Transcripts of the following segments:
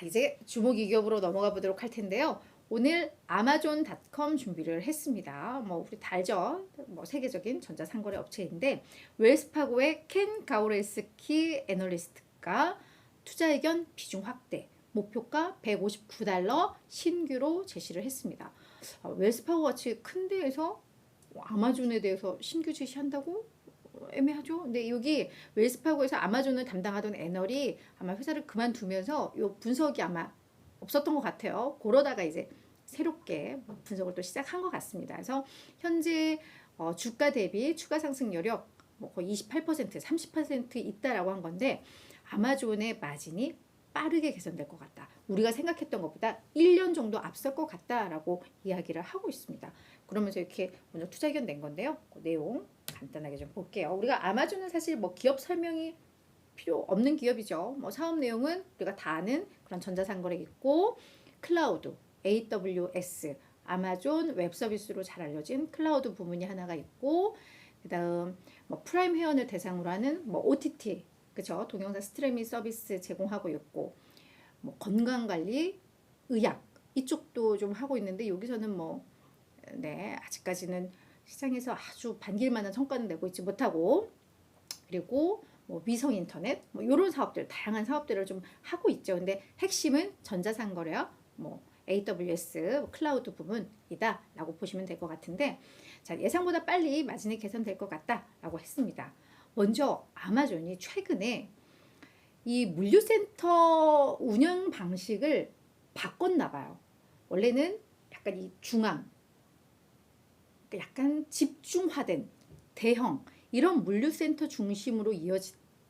이제 주목이 기업으로 넘어가 보도록 할 텐데요. 오늘 아마존닷컴 준비를 했습니다. 뭐 우리 다 알죠? 뭐 세계적인 전자상거래 업체인데 웰스파고의 켄 가우레스키 애널리스트가 투자 의견 비중 확대 목표가 $159 신규로 제시를 했습니다. 웰스파고 같이 큰 데에서 아마존에 대해서 신규 제시한다고? 애매하죠. 근데 여기 웰스파고에서 아마존을 담당하던 애널이 아마 회사를 그만두면서 요 분석이 아마 없었던 것 같아요. 그러다가 이제 새롭게 분석을 또 시작한 것 같습니다. 그래서 현재 주가 대비 추가 상승 여력 뭐 거의 28%, 30% 있다라고 한 건데 아마존의 마진이 빠르게 개선될 것 같다. 우리가 생각했던 것보다 1년 정도 앞설 것 같다라고 이야기를 하고 있습니다. 그러면서 이렇게 오늘 투자 의견 낸 건데요. 그 내용 간단하게 좀 볼게요. 우리가 아마존은 사실 뭐 기업 설명이 필요 없는 기업이죠. 뭐 사업 내용은 우리가 다 아는 그런 전자상거래 있고 클라우드, AWS, 아마존 웹 서비스로 잘 알려진 클라우드 부문이 하나가 있고 그다음 뭐 프라임 회원을 대상으로 하는 뭐 OTT 그죠? 동영상 스트리밍 서비스 제공하고 있고 뭐 건강 관리, 의학 이쪽도 좀 하고 있는데 여기서는 뭐 네, 아직까지는 시장에서 아주 반길만한 성과는 내고 있지 못하고 그리고 뭐 위성 인터넷 뭐 이런 사업들 다양한 사업들을 좀 하고 있죠. 근데 핵심은 전자상거래와 뭐 AWS 클라우드 부분이다라고 보시면 될 것 같은데 자, 예상보다 빨리 마진이 개선될 것 같다라고 했습니다. 먼저 아마존이 최근에 이 물류센터 운영 방식을 바꿨나 봐요. 원래는 약간 이 중앙 약간 집중화된 대형 이런 물류센터 중심으로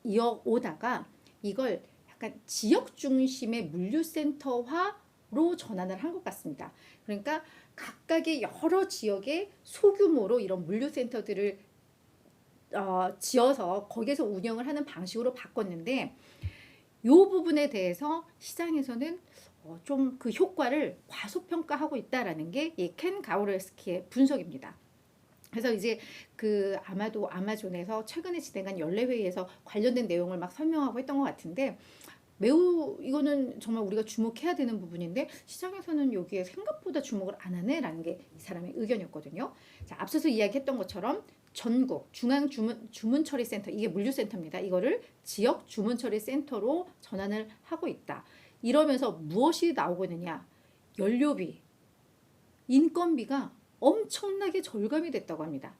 이어오다가 이걸 약간 지역 중심의 물류센터화로 전환을 한 것 같습니다. 그러니까 각각의 여러 지역의 소규모로 이런 물류센터들을 지어서 거기에서 운영을 하는 방식으로 바꿨는데 이 부분에 대해서 시장에서는 좀 그 효과를 과소평가하고 있다라는 게 이 켄 가우레스키의 분석입니다. 그래서 이제 그 아마도 아마존에서 최근에 진행한 연례회의에서 관련된 내용을 막 설명하고 했던 것 같은데 매우 이거는 정말 우리가 주목해야 되는 부분인데 시장에서는 여기에 생각보다 주목을 안 하네라는 게 이 사람의 의견이었거든요. 자, 앞서서 이야기했던 것처럼 전국 중앙 주문 처리 센터 이게 물류센터입니다. 이거를 지역 주문 처리 센터로 전환을 하고 있다. 이러면서 무엇이 나오고 있느냐? 연료비, 인건비가 엄청나게 절감이 됐다고 합니다.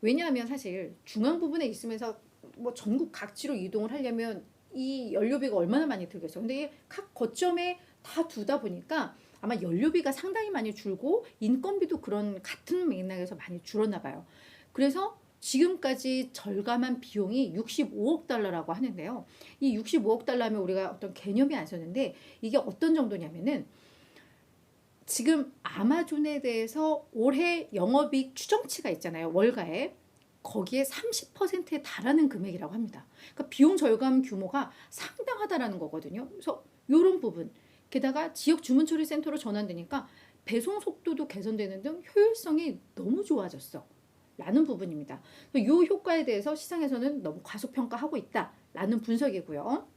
왜냐하면 사실 중앙 부분에 있으면서 뭐 전국 각지로 이동을 하려면 이 연료비가 얼마나 많이 들겠어요. 근데 각 거점에 다 두다 보니까 아마 연료비가 상당히 많이 줄고 인건비도 그런 같은 맥락에서 많이 줄었나 봐요. 그래서 지금까지 절감한 비용이 65억 달러라고 하는데요. 이 65억 달러면 우리가 어떤 개념이 안 썼는데 이게 어떤 정도냐면은 지금 아마존에 대해서 올해 영업이익 추정치가 있잖아요. 월가에. 거기에 30%에 달하는 금액이라고 합니다. 그러니까 비용 절감 규모가 상당하다라는 거거든요. 그래서 이런 부분. 게다가 지역 주문 처리 센터로 전환되니까 배송 속도도 개선되는 등 효율성이 너무 좋아졌어. 라는 부분입니다. 이 효과에 대해서 시장에서는 너무 과소평가하고 있다라는 분석이고요.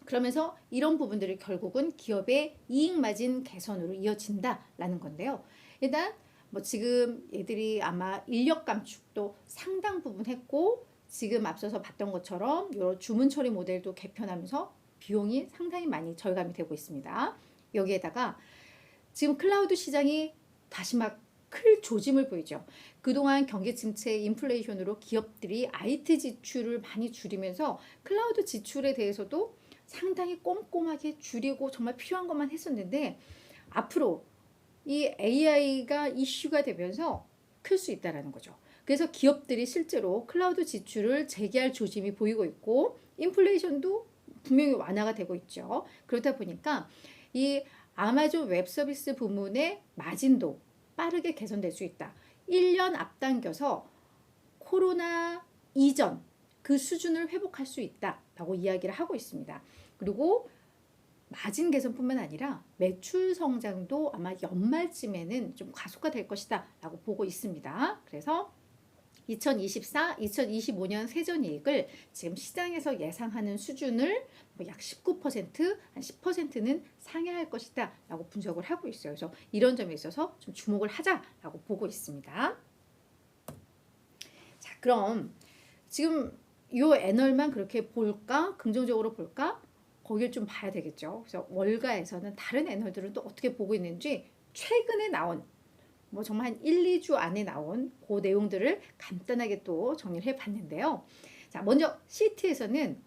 그러면서 이런 부분들이 결국은 기업의 이익 마진 개선으로 이어진다라는 건데요. 일단 뭐 지금 얘들이 아마 인력 감축도 상당 부분 했고 지금 앞서서 봤던 것처럼 이런 주문 처리 모델도 개편하면서 비용이 상당히 많이 절감이 되고 있습니다. 여기에다가 지금 클라우드 시장이 다시 막 클 조짐을 보이죠. 그동안 경기 침체, 인플레이션으로 기업들이 IT 지출을 많이 줄이면서 클라우드 지출에 대해서도 상당히 꼼꼼하게 줄이고 정말 필요한 것만 했었는데 앞으로 이 AI가 이슈가 되면서 클 수 있다는 거죠. 그래서 기업들이 실제로 클라우드 지출을 재개할 조짐이 보이고 있고 인플레이션도 분명히 완화가 되고 있죠. 그러다 보니까 이 아마존 웹 서비스 부문의 마진도 빠르게 개선될 수 있다. 1년 앞당겨서 코로나 이전 그 수준을 회복할 수 있다라고 이야기를 하고 있습니다. 그리고 마진 개선뿐만 아니라 매출 성장도 아마 연말쯤에는 좀 가속화될 것이다 라고 보고 있습니다. 그래서 2024, 2025년 세전이익을 지금 시장에서 예상하는 수준을 약 19%, 한 10%는 상회할 것이다 라고 분석을 하고 있어요. 그래서 이런 점에 있어서 좀 주목을 하자라고 보고 있습니다. 자, 그럼 지금 이 애널만 그렇게 볼까? 긍정적으로 볼까? 거길 좀 봐야 되겠죠. 그래서 월가에서는 다른 애널들은 또 어떻게 보고 있는지 최근에 나온 뭐 정말 한 1, 2주 안에 나온 그 내용들을 간단하게 또 정리를 해봤는데요. 자, 먼저 시티에서는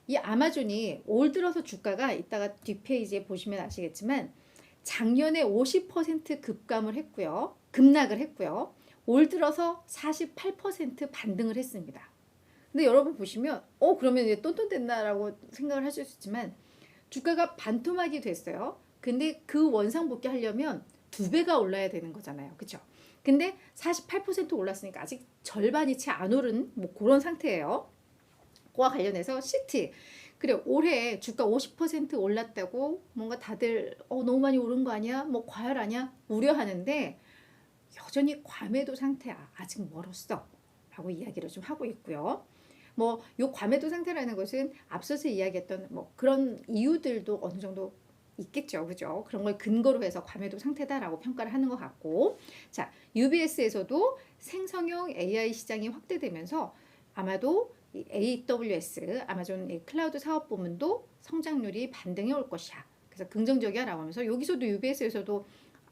이 아마존이 올 들어서 주가가 이따가 뒷페이지에 보시면 아시겠지만 작년에 50% 급감을 했고요. 급락을 했고요. 올 들어서 48% 반등을 했습니다. 근데 여러분 보시면 그러면 이제 똔똔됐나라고 생각을 하실 수 있지만 주가가 반토막이 됐어요. 근데 그 원상복귀 하려면 2배가 올라야 되는 거잖아요. 그렇죠? 근데 48% 올랐으니까 아직 절반이 채 안 오른 뭐 그런 상태예요. 그와 관련해서 시티 그래 올해 주가 50% 올랐다고 뭔가 다들 너무 많이 오른 거 아니야? 뭐 과열 아니야? 우려하는데 여전히 과매도 상태야. 아직 멀었어. 라고 이야기를 좀 하고 있고요. 뭐 요 과매도 상태라는 것은 앞서서 이야기했던 뭐 그런 이유들도 어느 정도 있겠죠. 그죠? 그런 걸 근거로 해서 과매도 상태다라고 평가를 하는 것 같고. 자, UBS에서도 생성형 AI 시장이 확대되면서 아마도 이 AWS, 아마존 클라우드 사업 부문도 성장률이 반등해 올 것이야. 그래서 긍정적이야 라고 하면서 여기서도 UBS에서도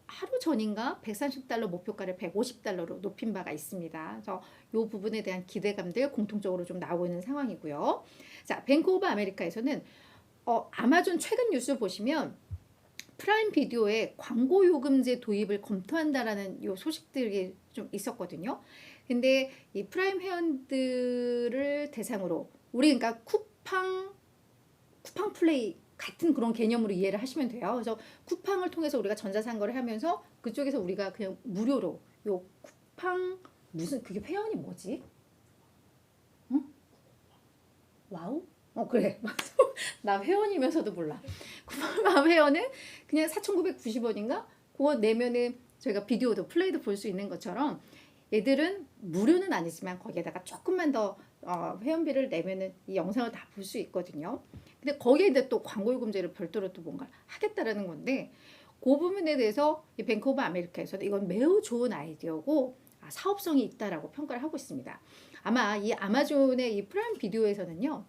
하루 전인가 130달러 목표가를 150달러로 높인 바가 있습니다. 그래서 이 부분에 대한 기대감들 공통적으로 좀 나오고 있는 상황이고요. 자, 뱅크 오브 아메리카에서는 아마존 최근 뉴스 보시면 프라임 비디오에 광고 요금제 도입을 검토한다라는 요 소식들이 좀 있었거든요. 근데 이 프라임 회원들을 대상으로 우리 그러니까 쿠팡 플레이 같은 그런 개념으로 이해를 하시면 돼요. 그래서 쿠팡을 통해서 우리가 전자상거래 하면서 그쪽에서 우리가 그냥 무료로 요 쿠팡 무슨 그게 회원이 뭐지? 응? 와우? 그래. 나 회원이면서도 몰라. 쿠팡 회원은 그냥 4,990원인가? 그거 내면은 저희가 비디오도 플레이도 볼 수 있는 것처럼 얘들은 무료는 아니지만 거기에다가 조금만 더 회원비를 내면은 이 영상을 다 볼 수 있거든요. 근데 거기에 이제 또 광고 요금제를 별도로 또 뭔가 하겠다라는 건데 그 부분에 대해서 이 뱅크 오브 아메리카에서도 이건 매우 좋은 아이디어고 사업성이 있다라고 평가를 하고 있습니다. 아마 이 아마존의 이 프라임 비디오에서는요.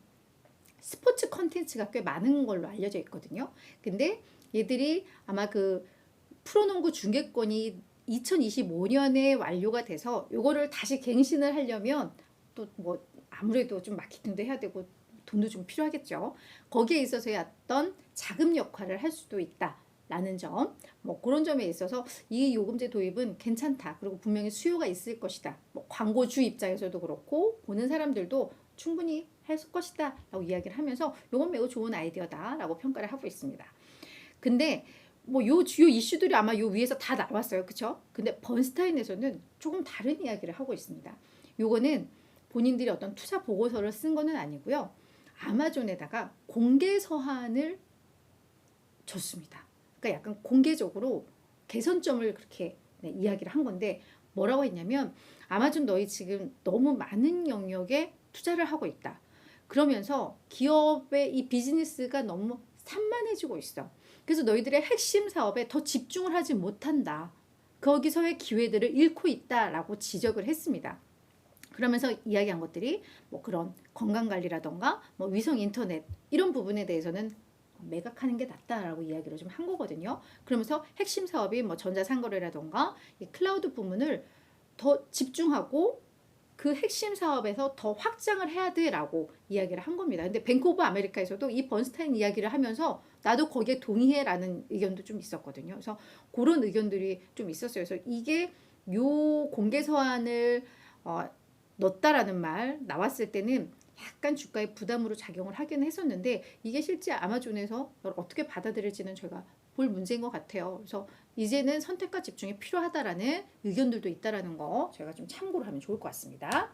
스포츠 컨텐츠가 꽤 많은 걸로 알려져 있거든요. 근데 얘들이 아마 그 프로농구 중계권이 2025년에 완료가 돼서 요거를 다시 갱신을 하려면 또 뭐 아무래도 좀 마케팅도 해야 되고 돈도 좀 필요하겠죠. 거기에 있어서의 어떤 자금 역할을 할 수도 있다라는 점, 뭐 그런 점에 있어서 이 요금제 도입은 괜찮다. 그리고 분명히 수요가 있을 것이다. 뭐 광고주 입장에서도 그렇고 보는 사람들도 충분히 했을 것이다 라고 이야기를 하면서 이건 매우 좋은 아이디어다 라고 평가를 하고 있습니다. 근데 뭐 요 주요 이슈들이 아마 요 위에서 다 나왔어요. 그쵸? 근데 번스타인에서는 조금 다른 이야기를 하고 있습니다. 요거는 본인들이 어떤 투자 보고서를 쓴 거는 아니고요. 아마존에다가 공개 서한을 줬습니다. 그러니까 약간 공개적으로 개선점을 그렇게 이야기를 한 건데 뭐라고 했냐면 아마존 너희 지금 너무 많은 영역에 투자를 하고 있다. 그러면서 기업의 이 비즈니스가 너무 산만해지고 있어. 그래서 너희들의 핵심 사업에 더 집중을 하지 못한다. 거기서의 기회들을 잃고 있다라고 지적을 했습니다. 그러면서 이야기한 것들이 뭐 그런 건강관리라던가 뭐 위성 인터넷 이런 부분에 대해서는 매각하는 게 낫다라고 이야기를 좀 한 거거든요. 그러면서 핵심 사업이 뭐 전자상거래라던가 이 클라우드 부문을 더 집중하고 그 핵심 사업에서 더 확장을 해야 돼라고 이야기를 한 겁니다. 근데 뱅크 오브 아메리카에서도 이 번스타인 이야기를 하면서 나도 거기에 동의해라는 의견도 좀 있었거든요. 그래서 그런 의견들이 좀 있었어요. 그래서 이게 요 공개 서한을 넣었다라는 말 나왔을 때는 약간 주가에 부담으로 작용을 하긴 했었는데 이게 실제 아마존에서 어떻게 받아들일지는 제가 볼 문제인 것 같아요. 그래서 이제는 선택과 집중이 필요하다라는 의견들도 있다라는 거 제가 좀 참고를 하면 좋을 것 같습니다.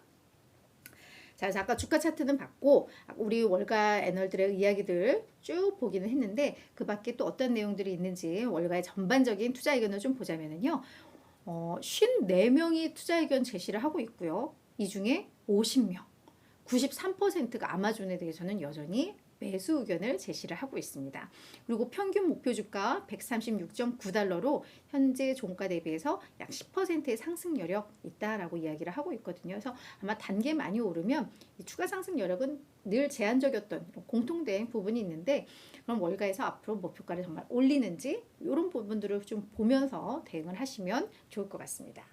자, 그래서 아까 주가 차트는 봤고 우리 월가 애널들의 이야기들 쭉 보기는 했는데 그 밖에 또 어떤 내용들이 있는지 월가의 전반적인 투자 의견을 좀 보자면은요. 54명이 투자 의견 제시를 하고 있고요. 이 중에 50명, 93%가 아마존에 대해서는 여전히 매수 의견을 제시를 하고 있습니다. 그리고 평균 목표 주가 136.9달러로 현재 종가 대비해서 약 10%의 상승 여력 있다라고 이야기를 하고 있거든요. 그래서 아마 단계 많이 오르면 이 추가 상승 여력은 늘 제한적이었던 공통된 부분이 있는데, 그럼 월가에서 앞으로 목표가를 정말 올리는지 이런 부분들을 좀 보면서 대응을 하시면 좋을 것 같습니다.